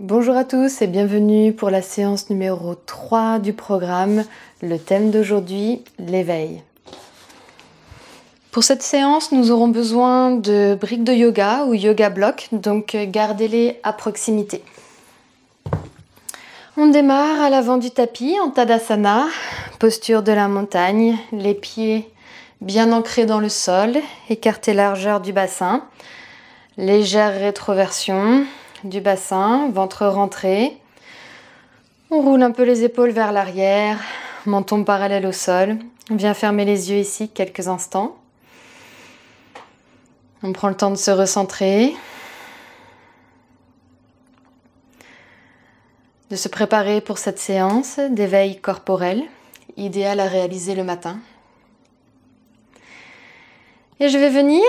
Bonjour à tous et bienvenue pour la séance numéro 3 du programme. Le thème d'aujourd'hui, l'éveil. Pour cette séance, nous aurons besoin de briques de yoga ou yoga blocs, donc gardez-les à proximité. On démarre à l'avant du tapis en Tadasana, posture de la montagne, les pieds bien ancrés dans le sol, écartez largeur du bassin, légère rétroversion du bassin, ventre rentré. On roule un peu les épaules vers l'arrière, menton parallèle au sol. On vient fermer les yeux ici quelques instants. On prend le temps de se recentrer, de se préparer pour cette séance d'éveil corporel, idéal à réaliser le matin. Et je vais venir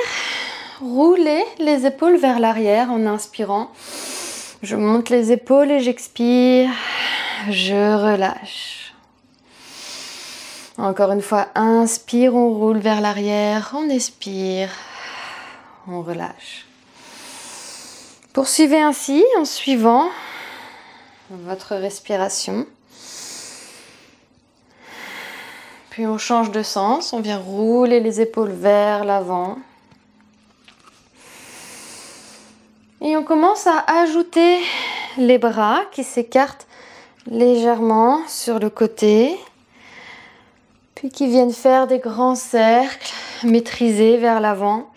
rouler les épaules vers l'arrière en inspirant. Je monte les épaules et j'expire. Je relâche. Encore une fois, inspire, on roule vers l'arrière, on expire, on relâche. Poursuivez ainsi en suivant votre respiration. Puis on change de sens, on vient rouler les épaules vers l'avant. Et on commence à ajouter les bras qui s'écartent légèrement sur le côté, puis qui viennent faire des grands cercles maîtrisés vers l'avant.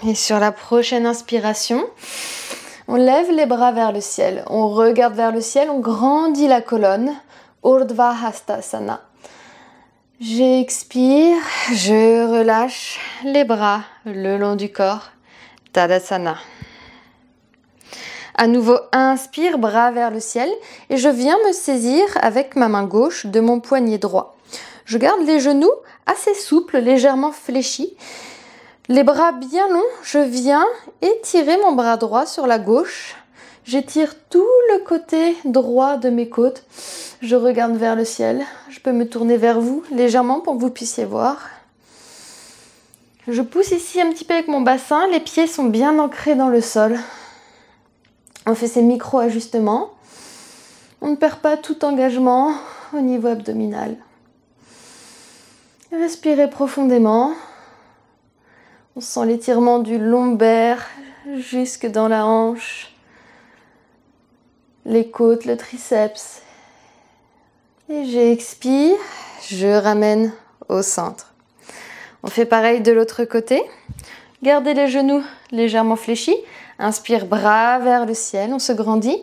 Et sur la prochaine inspiration, on lève les bras vers le ciel, on regarde vers le ciel, on grandit la colonne, Urdhva Hastasana. J'expire, je relâche les bras le long du corps, Tadasana. À nouveau, inspire, bras vers le ciel et je viens me saisir avec ma main gauche de mon poignet droit. Je garde les genoux assez souples, légèrement fléchis. Les bras bien longs, je viens étirer mon bras droit sur la gauche. J'étire tout le côté droit de mes côtes. Je regarde vers le ciel. Je peux me tourner vers vous légèrement pour que vous puissiez voir. Je pousse ici un petit peu avec mon bassin. Les pieds sont bien ancrés dans le sol. On fait ces micro-ajustements. On ne perd pas tout engagement au niveau abdominal. Respirez profondément. On sent l'étirement du lombaire jusque dans la hanche. Les côtes, le triceps. Et j'expire, je ramène au centre. On fait pareil de l'autre côté. Gardez les genoux légèrement fléchis. Inspire, bras vers le ciel, on se grandit.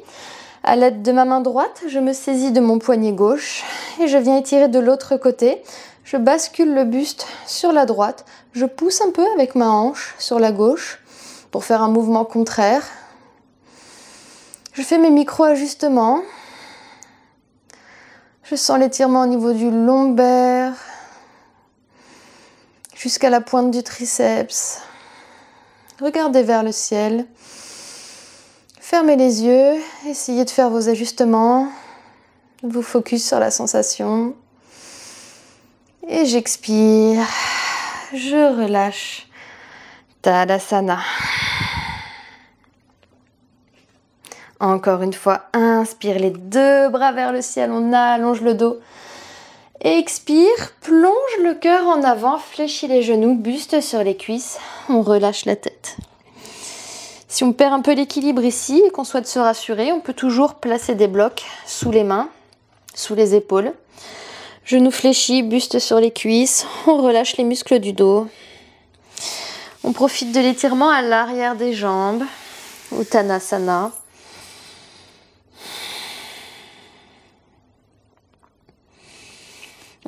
À l'aide de ma main droite, je me saisis de mon poignet gauche et je viens étirer de l'autre côté. Je bascule le buste sur la droite. Je pousse un peu avec ma hanche sur la gauche pour faire un mouvement contraire. Je fais mes micro-ajustements. Je sens l'étirement au niveau du lombaire jusqu'à la pointe du triceps. Regardez vers le ciel. Fermez les yeux. Essayez de faire vos ajustements. Vous focus sur la sensation. Et j'expire. Je relâche. Tadasana. Encore une fois, inspire les deux bras vers le ciel, on allonge le dos. Expire, plonge le cœur en avant, fléchis les genoux, buste sur les cuisses, on relâche la tête. Si on perd un peu l'équilibre ici et qu'on souhaite se rassurer, on peut toujours placer des blocs sous les mains, sous les épaules. Genoux fléchis, buste sur les cuisses, on relâche les muscles du dos. On profite de l'étirement à l'arrière des jambes, Uttanasana.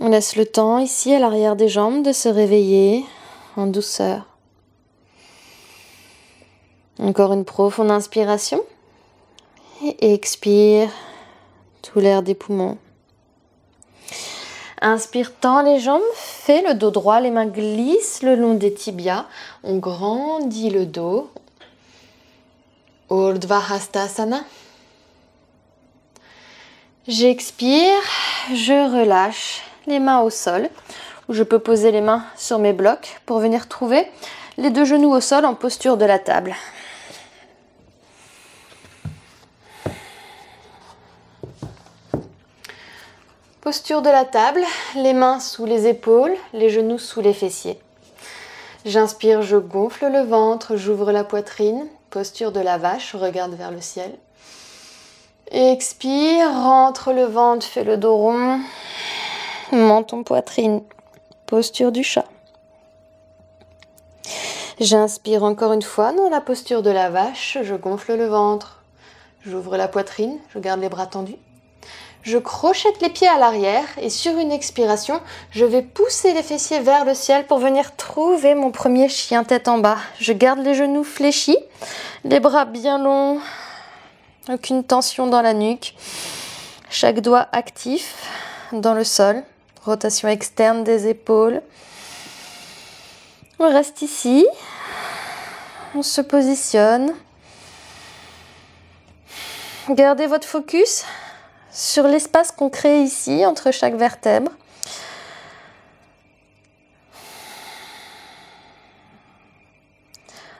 On laisse le temps ici à l'arrière des jambes de se réveiller en douceur. Encore une profonde inspiration et expire tout l'air des poumons. Inspire, tends les jambes, fais le dos droit, les mains glissent le long des tibias. On grandit le dos. Urdhva Hastasana. J'expire, je relâche les mains au sol. où je peux poser les mains sur mes blocs pour venir trouver les deux genoux au sol en posture de la table. Posture de la table, les mains sous les épaules, les genoux sous les fessiers. J'inspire, je gonfle le ventre, j'ouvre la poitrine, posture de la vache, regarde vers le ciel. Expire, rentre le ventre, fais le dos rond, menton poitrine, posture du chat. J'inspire encore une fois dans la posture de la vache, je gonfle le ventre, j'ouvre la poitrine, je garde les bras tendus. Je crochette les pieds à l'arrière et sur une expiration, je vais pousser les fessiers vers le ciel pour venir trouver mon premier chien tête en bas. Je garde les genoux fléchis, les bras bien longs, aucune tension dans la nuque. Chaque doigt actif dans le sol, rotation externe des épaules. On reste ici, on se positionne. Gardez votre focus sur l'espace qu'on crée ici entre chaque vertèbre.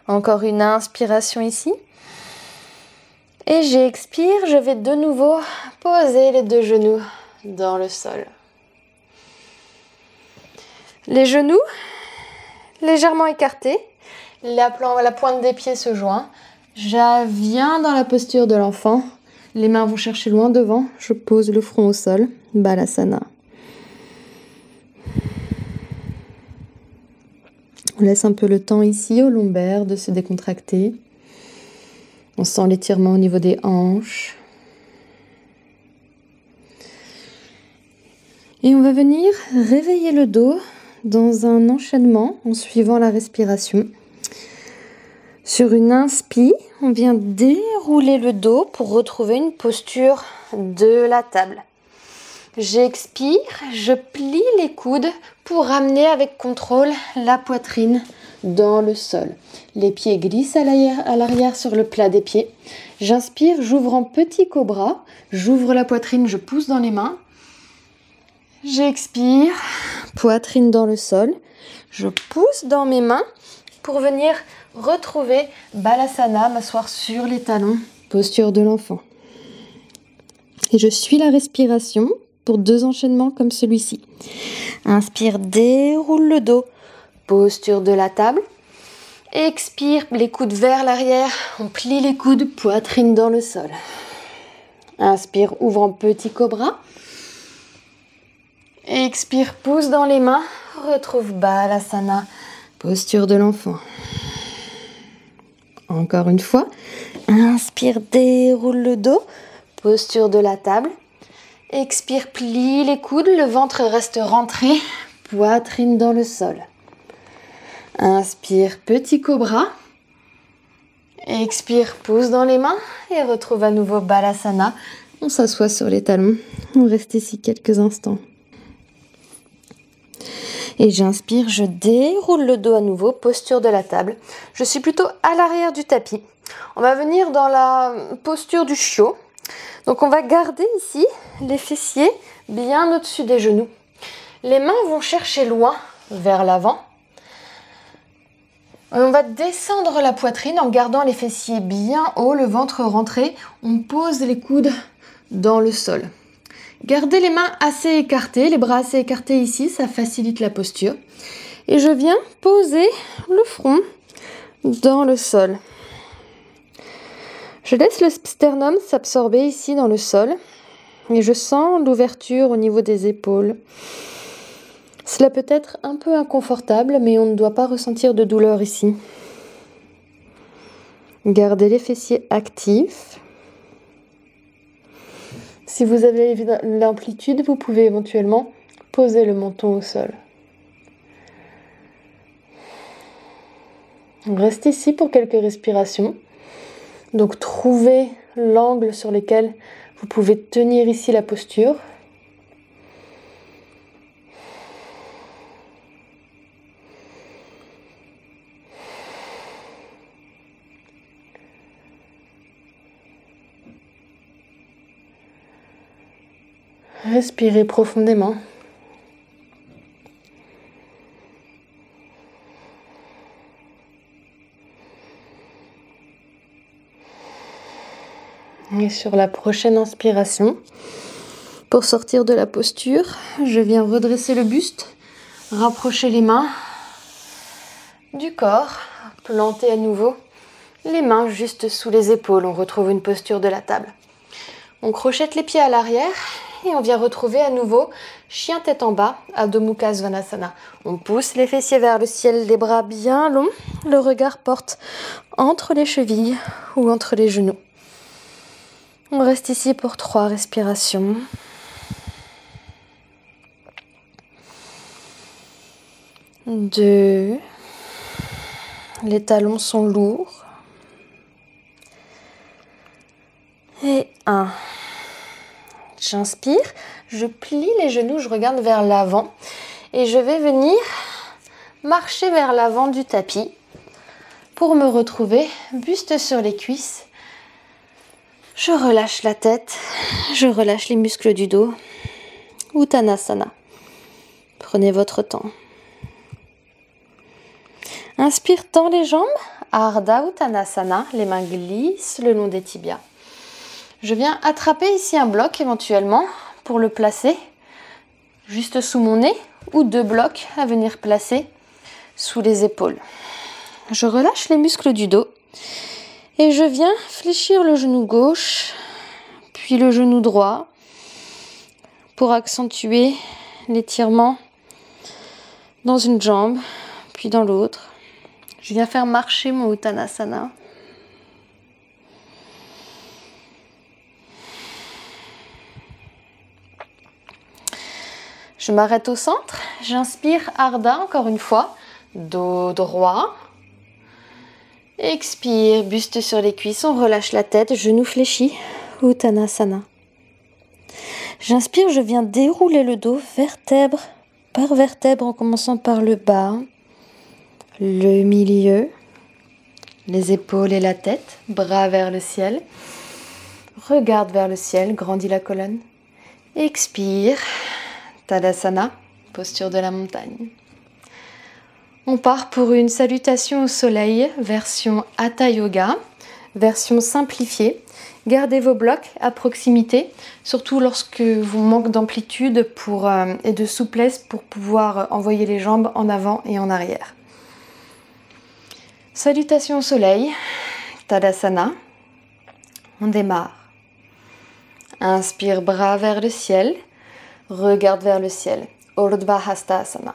Encore une inspiration ici. Et j'expire, je vais de nouveau poser les deux genoux dans le sol. Les genoux légèrement écartés, la pointe des pieds se joint. Je viens dans la posture de l'enfant. Les mains vont chercher loin devant. Je pose le front au sol. Balasana. On laisse un peu le temps ici au lombaire de se décontracter. On sent l'étirement au niveau des hanches. Et on va venir réveiller le dos dans un enchaînement en suivant la respiration. Sur une inspire, on vient dérouler le dos pour retrouver une posture de la table. J'expire, je plie les coudes pour ramener avec contrôle la poitrine dans le sol. Les pieds glissent à l'arrière sur le plat des pieds. J'inspire, j'ouvre en petit cobra, j'ouvre la poitrine, je pousse dans les mains. J'expire, poitrine dans le sol. Je pousse dans mes mains pour venir retrouver Balasana, m'asseoir sur les talons, posture de l'enfant. Et je suis la respiration pour deux enchaînements comme celui-ci. Inspire, déroule le dos, posture de la table. Expire, les coudes vers l'arrière, on plie les coudes, poitrine dans le sol. Inspire, ouvre en petit cobra. Expire, pousse dans les mains, retrouve Balasana, posture de l'enfant. Encore une fois, inspire, déroule le dos, posture de la table. Expire, plie les coudes, le ventre reste rentré, poitrine dans le sol. Inspire, petit cobra. Expire, pousse dans les mains et retrouve à nouveau Balasana. On s'assoit sur les talons, on reste ici quelques instants. Et j'inspire, je déroule le dos à nouveau, posture de la table. Je suis plutôt à l'arrière du tapis. On va venir dans la posture du chiot. Donc on va garder ici les fessiers bien au-dessus des genoux. Les mains vont chercher loin vers l'avant. On va descendre la poitrine en gardant les fessiers bien haut, le ventre rentré. On pose les coudes dans le sol. Gardez les mains assez écartées, les bras assez écartés ici, ça facilite la posture. Et je viens poser le front dans le sol. Je laisse le sternum s'absorber ici dans le sol et je sens l'ouverture au niveau des épaules. Cela peut être un peu inconfortable, mais on ne doit pas ressentir de douleur ici. Gardez les fessiers actifs. Si vous avez l'amplitude, vous pouvez éventuellement poser le menton au sol. On reste ici pour quelques respirations. Donc trouvez l'angle sur lequel vous pouvez tenir ici la posture. Respirez profondément. Et sur la prochaine inspiration, pour sortir de la posture, je viens redresser le buste, rapprocher les mains du corps, planter à nouveau les mains juste sous les épaules. On retrouve une posture de la table. On crochette les pieds à l'arrière et on vient retrouver à nouveau chien tête en bas, Adho Mukha Svanasana. On pousse les fessiers vers le ciel, les bras bien longs. Le regard porte entre les chevilles ou entre les genoux. On reste ici pour 3 respirations. Deux. Les talons sont lourds. Et 1. J'inspire, je plie les genoux, je regarde vers l'avant et je vais venir marcher vers l'avant du tapis pour me retrouver buste sur les cuisses. Je relâche la tête, je relâche les muscles du dos. Uttanasana. Prenez votre temps. Inspire, tends les jambes. Ardha Uttanasana, les mains glissent le long des tibias. Je viens attraper ici un bloc éventuellement pour le placer juste sous mon nez ou 2 blocs à venir placer sous les épaules. Je relâche les muscles du dos et je viens fléchir le genou gauche puis le genou droit pour accentuer l'étirement dans une jambe puis dans l'autre. Je viens faire marcher mon Uttanasana. Je m'arrête au centre, j'inspire Ardha encore une fois, dos droit. Expire, buste sur les cuisses, on relâche la tête, genoux fléchis, Uttanasana. J'inspire, je viens dérouler le dos, vertèbre par vertèbre en commençant par le bas, le milieu, les épaules et la tête, bras vers le ciel. Regarde vers le ciel, grandis la colonne. Expire. Tadasana, posture de la montagne. On part pour une salutation au soleil, version Hatha Yoga, version simplifiée. Gardez vos blocs à proximité, surtout lorsque vous manquez d'amplitude et de souplesse pour pouvoir envoyer les jambes en avant et en arrière. Salutation au soleil, Tadasana. On démarre. Inspire, bras vers le ciel. Regarde vers le ciel, Urdhva Hastasana.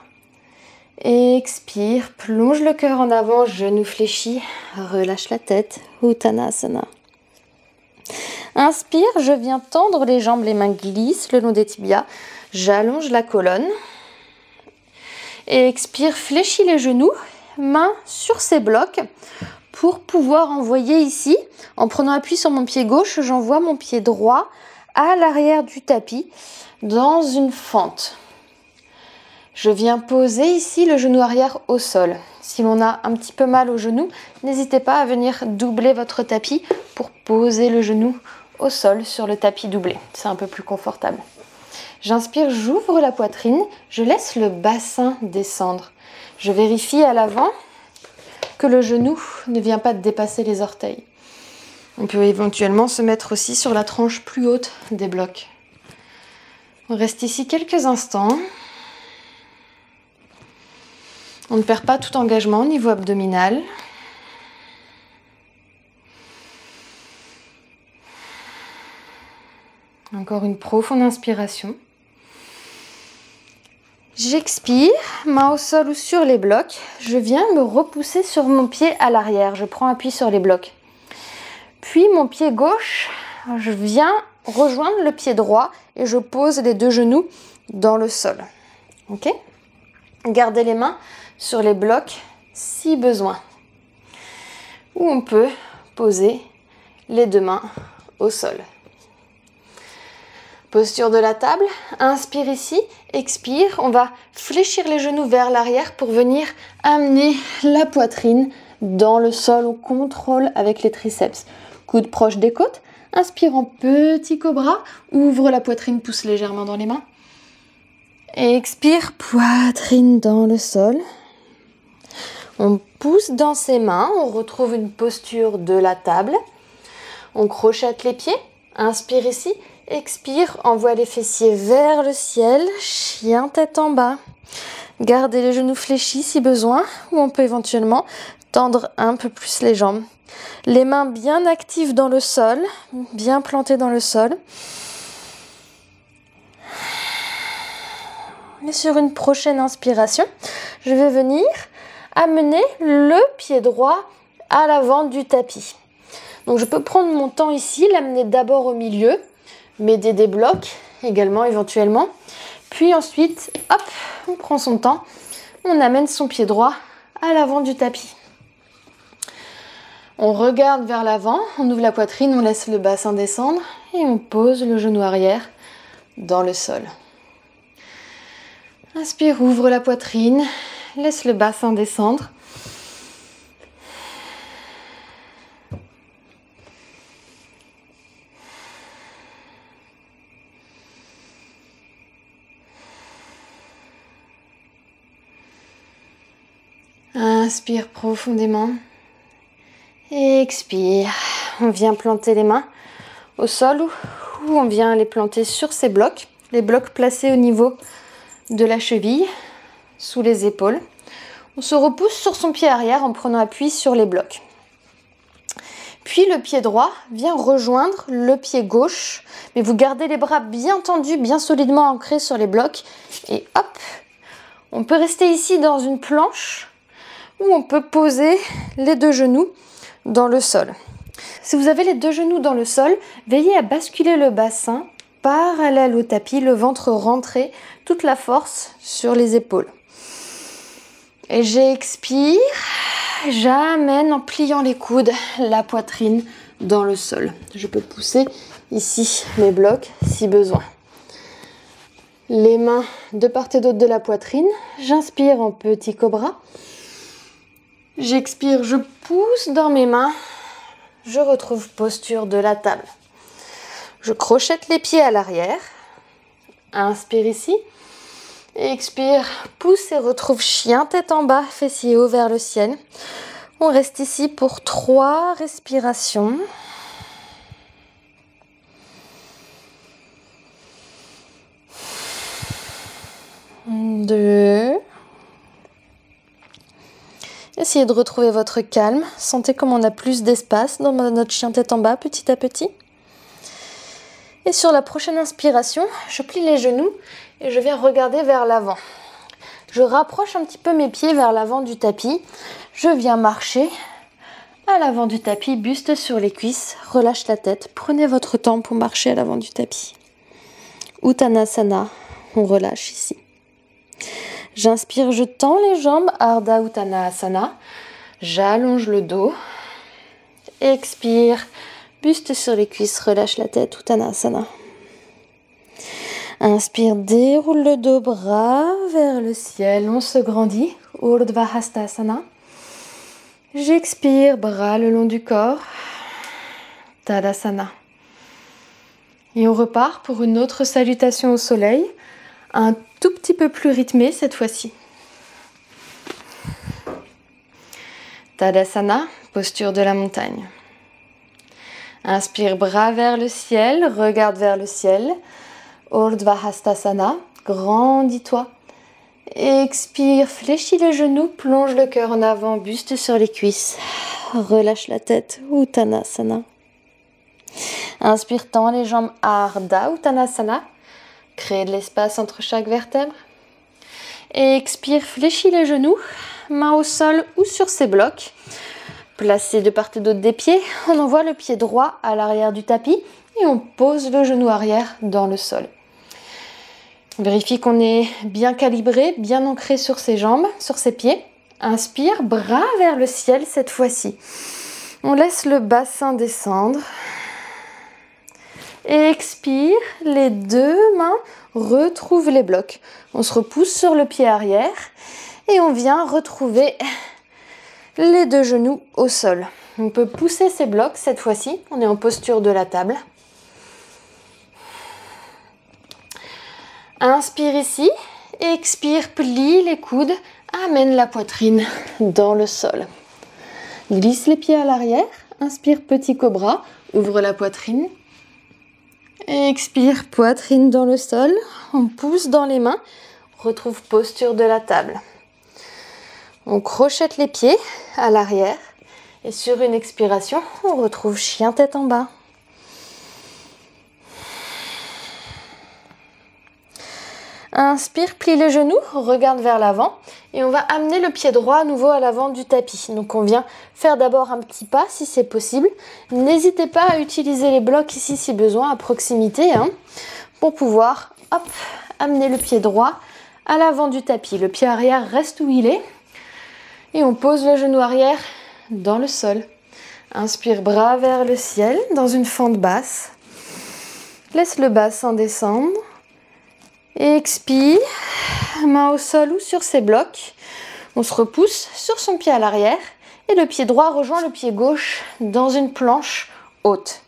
Expire, plonge le cœur en avant, genou fléchi, relâche la tête, Uttanasana. Inspire, je viens tendre les jambes, les mains glissent le long des tibias, j'allonge la colonne. Et expire, fléchis les genoux, mains sur ces blocs pour pouvoir envoyer ici, en prenant appui sur mon pied gauche, j'envoie mon pied droit à l'arrière du tapis dans une fente. Je viens poser ici le genou arrière au sol. Si l'on a un petit peu mal au genou, n'hésitez pas à venir doubler votre tapis pour poser le genou au sol sur le tapis doublé. C'est un peu plus confortable. J'inspire, j'ouvre la poitrine, je laisse le bassin descendre. Je vérifie à l'avant que le genou ne vient pas de dépasser les orteils. On peut éventuellement se mettre aussi sur la tranche plus haute des blocs. On reste ici quelques instants. On ne perd pas tout engagement au niveau abdominal. Encore une profonde inspiration. J'expire, main au sol ou sur les blocs. Je viens me repousser sur mon pied à l'arrière. Je prends appui sur les blocs. Puis mon pied gauche, je viens rejoindre le pied droit et je pose les 2 genoux dans le sol. Ok ? Gardez les mains sur les blocs si besoin. Ou on peut poser les 2 mains au sol. Posture de la table, inspire ici, expire. On va fléchir les genoux vers l'arrière pour venir amener la poitrine dans le sol. On contrôle avec les triceps. Coude proche des côtes. Inspire en petit cobra. Ouvre la poitrine, pousse légèrement dans les mains. Expire, poitrine dans le sol. On pousse dans ses mains. On retrouve une posture de la table. On crochette les pieds, inspire ici, expire, envoie les fessiers vers le ciel, chien tête en bas. Gardez les genoux fléchis si besoin, ou on peut éventuellement tendre un peu plus les jambes. Les mains bien actives dans le sol, bien plantées dans le sol. Et sur une prochaine inspiration, je vais venir amener le pied droit à l'avant du tapis. Donc je peux prendre mon temps ici, l'amener d'abord au milieu, m'aider des blocs également éventuellement. Puis ensuite, hop, on prend son temps, on amène son pied droit à l'avant du tapis. On regarde vers l'avant, on ouvre la poitrine, on laisse le bassin descendre et on pose le genou arrière dans le sol. Inspire, ouvre la poitrine, laisse le bassin descendre. Inspire profondément. Expire. On vient planter les mains au sol ou on vient les planter sur ces blocs. Les blocs placés au niveau de la cheville, sous les épaules. On se repousse sur son pied arrière en prenant appui sur les blocs. Puis le pied droit vient rejoindre le pied gauche. Mais vous gardez les bras bien tendus, bien solidement ancrés sur les blocs. Et hop, on peut rester ici dans une planche ou on peut poser les deux genoux dans le sol. Si vous avez les deux genoux dans le sol, veillez à basculer le bassin parallèle au tapis, le ventre rentré, toute la force sur les épaules. Et j'expire, j'amène en pliant les coudes la poitrine dans le sol. Je peux pousser ici mes blocs si besoin. Les mains de part et d'autre de la poitrine, j'inspire en petit cobra. J'expire, je pousse dans mes mains, je retrouve posture de la table. Je crochette les pieds à l'arrière, inspire ici, expire, pousse et retrouve chien tête en bas, fessiers hauts vers le ciel. On reste ici pour 3 respirations. 2. Essayez de retrouver votre calme. Sentez comme on a plus d'espace dans notre chien tête en bas petit à petit. Et sur la prochaine inspiration, je plie les genoux et je viens regarder vers l'avant. Je rapproche un petit peu mes pieds vers l'avant du tapis. Je viens marcher à l'avant du tapis, buste sur les cuisses. Relâche la tête. Prenez votre temps pour marcher à l'avant du tapis. Uttanasana, on relâche ici. J'inspire, je tends les jambes, Ardha Uttanasana. J'allonge le dos. Expire, buste sur les cuisses, relâche la tête, Uttanasana. Inspire, déroule le dos, bras vers le ciel, on se grandit, Urdhva Hastasana. J'expire, bras le long du corps, Tadasana. Et on repart pour une autre salutation au soleil, un tout petit peu plus rythmée cette fois-ci. Tadasana, posture de la montagne. Inspire, bras vers le ciel, regarde vers le ciel. Urdhva Hastasana, grandis-toi. Expire, fléchis les genoux, plonge le cœur en avant, buste sur les cuisses. Relâche la tête, Uttanasana. Inspire, tends les jambes, Ardha Uttanasana. Créez de l'espace entre chaque vertèbre. Et expire, fléchis les genoux, mains au sol ou sur ces blocs. Placez de part et d'autre des pieds, on envoie le pied droit à l'arrière du tapis et on pose le genou arrière dans le sol. On vérifie qu'on est bien calibré, bien ancré sur ses jambes, sur ses pieds. Inspire, bras vers le ciel cette fois-ci. On laisse le bassin descendre. Expire, les deux mains retrouvent les blocs. On se repousse sur le pied arrière et on vient retrouver les deux genoux au sol. On peut pousser ces blocs cette fois-ci. On est en posture de la table. Inspire ici, expire, plie les coudes, amène la poitrine dans le sol. Glisse les pieds à l'arrière, Inspire, petit cobra. Ouvre la poitrine. Expire, poitrine dans le sol. On pousse dans les mains. Retrouve posture de la table. On crochette les pieds à l'arrière. Et sur une expiration, on retrouve chien tête en bas. Inspire, plie les genoux, regarde vers l'avant et on va amener le pied droit à nouveau à l'avant du tapis. Donc on vient faire d'abord un petit pas si c'est possible. N'hésitez pas à utiliser les blocs ici si besoin à proximité pour pouvoir amener le pied droit à l'avant du tapis. Le pied arrière reste où il est et on pose le genou arrière dans le sol. Inspire, bras vers le ciel dans une fente basse. Laisse le bassin descendre. Expire, main au sol ou sur ses blocs. On se repousse sur son pied à l'arrière et le pied droit rejoint le pied gauche dans une planche haute.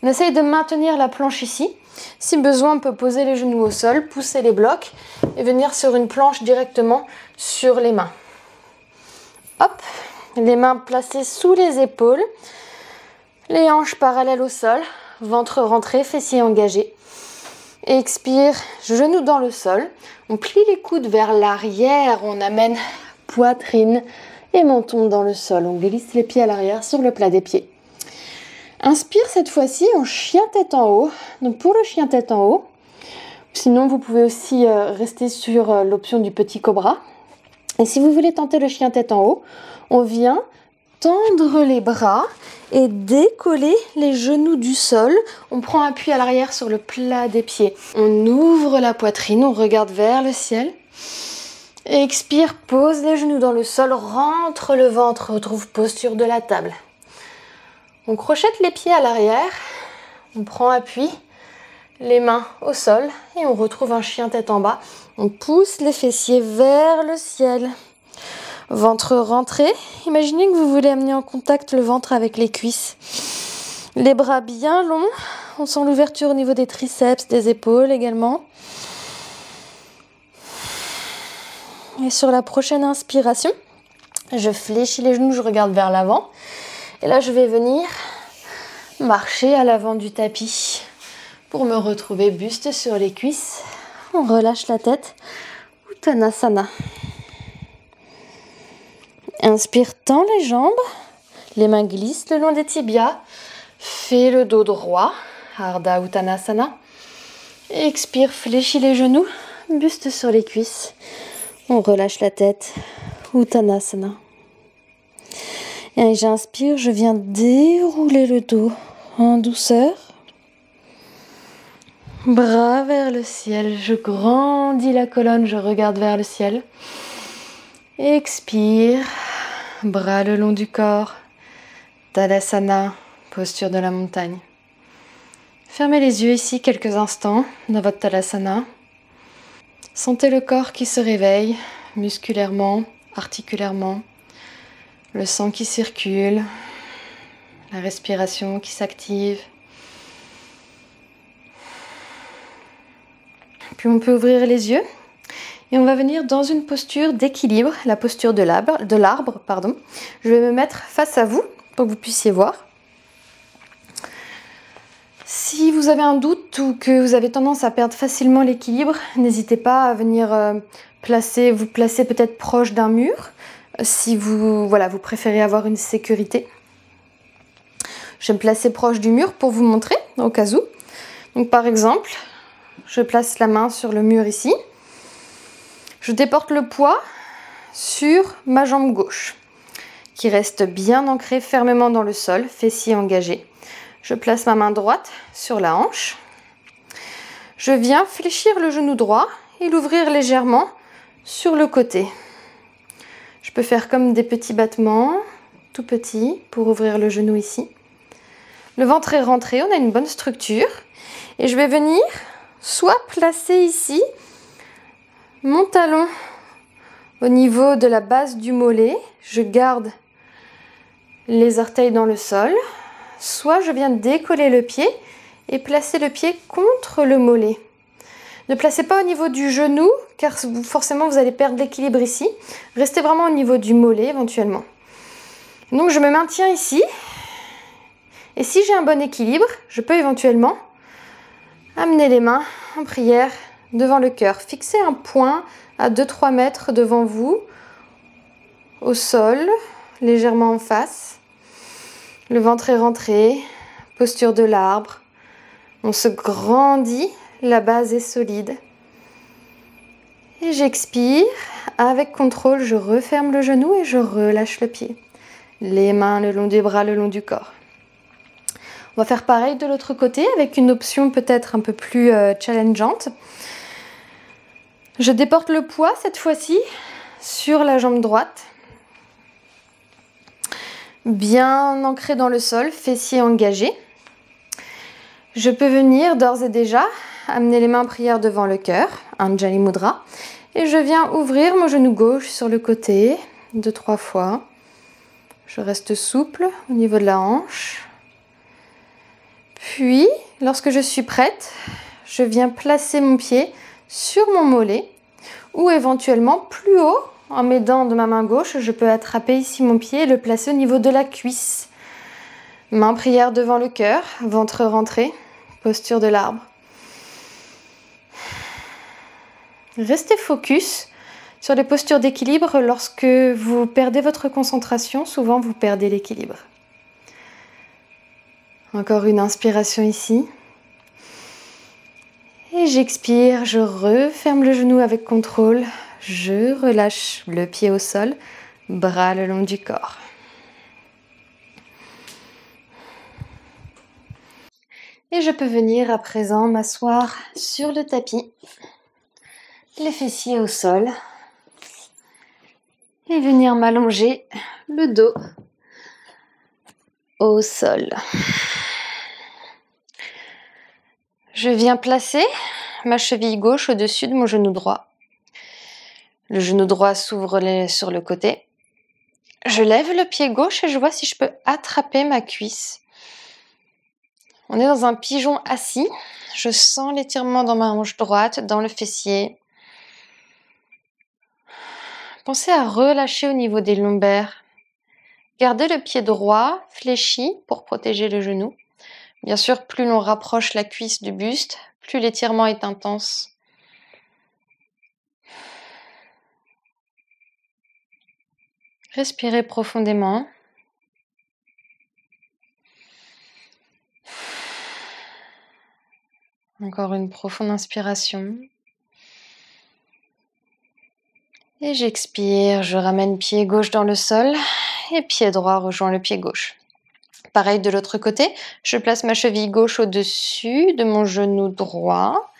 On essaye de maintenir la planche ici. Si besoin, on peut poser les genoux au sol, pousser les blocs et venir sur une planche directement sur les mains. Hop, les mains placées sous les épaules, les hanches parallèles au sol, ventre rentré, fessiers engagés. Expire, genoux dans le sol. On plie les coudes vers l'arrière. On amène poitrine et menton dans le sol. On glisse les pieds à l'arrière sur le plat des pieds. Inspire cette fois-ci en chien tête en haut. Donc pour le chien tête en haut, sinon vous pouvez aussi rester sur l'option du petit cobra. Et si vous voulez tenter le chien tête en haut, on vient tendre les bras et décoller les genoux du sol. On prend appui à l'arrière sur le plat des pieds. On ouvre la poitrine, on regarde vers le ciel. Expire, pose les genoux dans le sol, rentre le ventre, retrouve posture de la table. On crochette les pieds à l'arrière, on prend appui, les mains au sol et on retrouve un chien tête en bas. On pousse les fessiers vers le ciel. Ventre rentré. Imaginez que vous voulez amener en contact le ventre avec les cuisses. Les bras bien longs. On sent l'ouverture au niveau des triceps, des épaules également. Et sur la prochaine inspiration, je fléchis les genoux, je regarde vers l'avant. Et là, je vais venir marcher à l'avant du tapis pour me retrouver buste sur les cuisses. On relâche la tête. Uttanasana. Inspire, tends les jambes, les mains glissent le long des tibias, fais le dos droit, Ardha Uttanasana. Expire, fléchis les genoux, buste sur les cuisses, on relâche la tête, Uttanasana. Et j'inspire, je viens dérouler le dos en douceur, bras vers le ciel, je grandis la colonne, je regarde vers le ciel. Expire, bras le long du corps, Tadasana, posture de la montagne. Fermez les yeux ici quelques instants dans votre Tadasana. Sentez le corps qui se réveille musculairement, articulairement, le sang qui circule, la respiration qui s'active. Puis on peut ouvrir les yeux. Et on va venir dans une posture d'équilibre, la posture de l'arbre. Je vais me mettre face à vous pour que vous puissiez voir. Si vous avez un doute ou que vous avez tendance à perdre facilement l'équilibre, n'hésitez pas à venir vous placer peut-être proche d'un mur si vous préférez avoir une sécurité. Je vais me placer proche du mur pour vous montrer au cas où. Donc par exemple, je place la main sur le mur ici. Je déporte le poids sur ma jambe gauche, qui reste bien ancrée fermement dans le sol, fessiers engagés. Je place ma main droite sur la hanche. Je viens fléchir le genou droit et l'ouvrir légèrement sur le côté. Je peux faire comme des petits battements, tout petits, pour ouvrir le genou ici. Le ventre est rentré, on a une bonne structure. Et je vais venir soit placer ici mon talon au niveau de la base du mollet, je garde les orteils dans le sol, soit je viens décoller le pied et placer le pied contre le mollet. Ne placez pas au niveau du genou, car forcément vous allez perdre l'équilibre ici. Restez vraiment au niveau du mollet éventuellement. Donc je me maintiens ici Et si j'ai un bon équilibre, je peux éventuellement amener les mains en prière devant le cœur. Fixez un point à 2-3 mètres devant vous, au sol, légèrement en face. Le ventre est rentré, posture de l'arbre. On se grandit, la base est solide. Et j'expire, avec contrôle, je referme le genou et je relâche le pied. Les mains le long des bras, le long du corps. On va faire pareil de l'autre côté avec une option peut-être un peu plus challengeante. Je déporte le poids cette fois-ci sur la jambe droite. Bien ancré dans le sol, fessiers engagés. Je peux venir d'ores et déjà amener les mains en prière devant le cœur, Anjali Mudra, et je viens ouvrir mon genou gauche sur le côté 2-3 fois. Je reste souple au niveau de la hanche. Puis, lorsque je suis prête, je viens placer mon pied sur mon mollet ou éventuellement plus haut, en m'aidant de ma main gauche, je peux attraper ici mon pied et le placer au niveau de la cuisse. Main prière devant le cœur, ventre rentré, posture de l'arbre. Restez focus sur les postures d'équilibre. Lorsque vous perdez votre concentration, souvent vous perdez l'équilibre. Encore une inspiration ici. Et j'expire, je referme le genou avec contrôle. Je relâche le pied au sol, bras le long du corps. Et je peux venir à présent m'asseoir sur le tapis, les fessiers au sol, et venir m'allonger le dos au sol. Je viens placer ma cheville gauche au-dessus de mon genou droit. Le genou droit s'ouvre sur le côté. Je lève le pied gauche et je vois si je peux attraper ma cuisse. On est dans un pigeon assis. Je sens l'étirement dans ma hanche droite, dans le fessier. Pensez à relâcher au niveau des lombaires. Gardez le pied droit fléchi pour protéger le genou. Bien sûr, plus l'on rapproche la cuisse du buste, plus l'étirement est intense. Respirez profondément. Encore une profonde inspiration. Et j'expire, je ramène pied gauche dans le sol et pied droit rejoint le pied gauche. Pareil de l'autre côté, je place ma cheville gauche au-dessus de mon genou droit.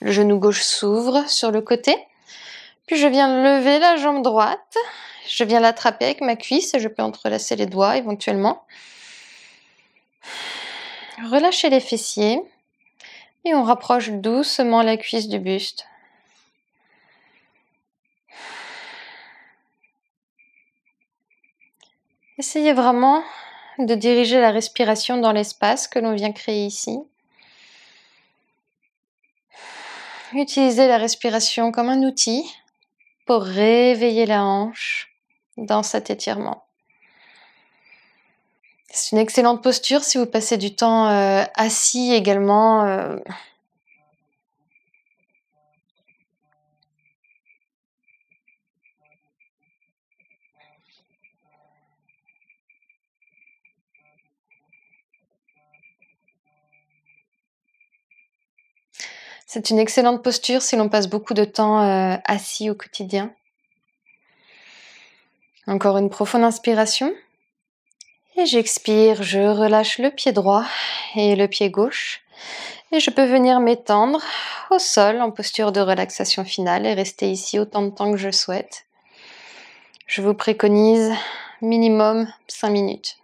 Le genou gauche s'ouvre sur le côté. Puis je viens lever la jambe droite. Je viens l'attraper avec ma cuisse. Je peux entrelacer les doigts éventuellement. Relâchez les fessiers. Et on rapproche doucement la cuisse du buste. Essayez vraiment de diriger la respiration dans l'espace que l'on vient créer ici. Utilisez la respiration comme un outil pour réveiller la hanche dans cet étirement. C'est une excellente posture si vous passez du temps assis également. C'est une excellente posture si l'on passe beaucoup de temps assis au quotidien. Encore une profonde inspiration. Et j'expire, je relâche le pied droit et le pied gauche. Et je peux venir m'étendre au sol en posture de relaxation finale et rester ici autant de temps que je souhaite. Je vous préconise minimum 5 minutes.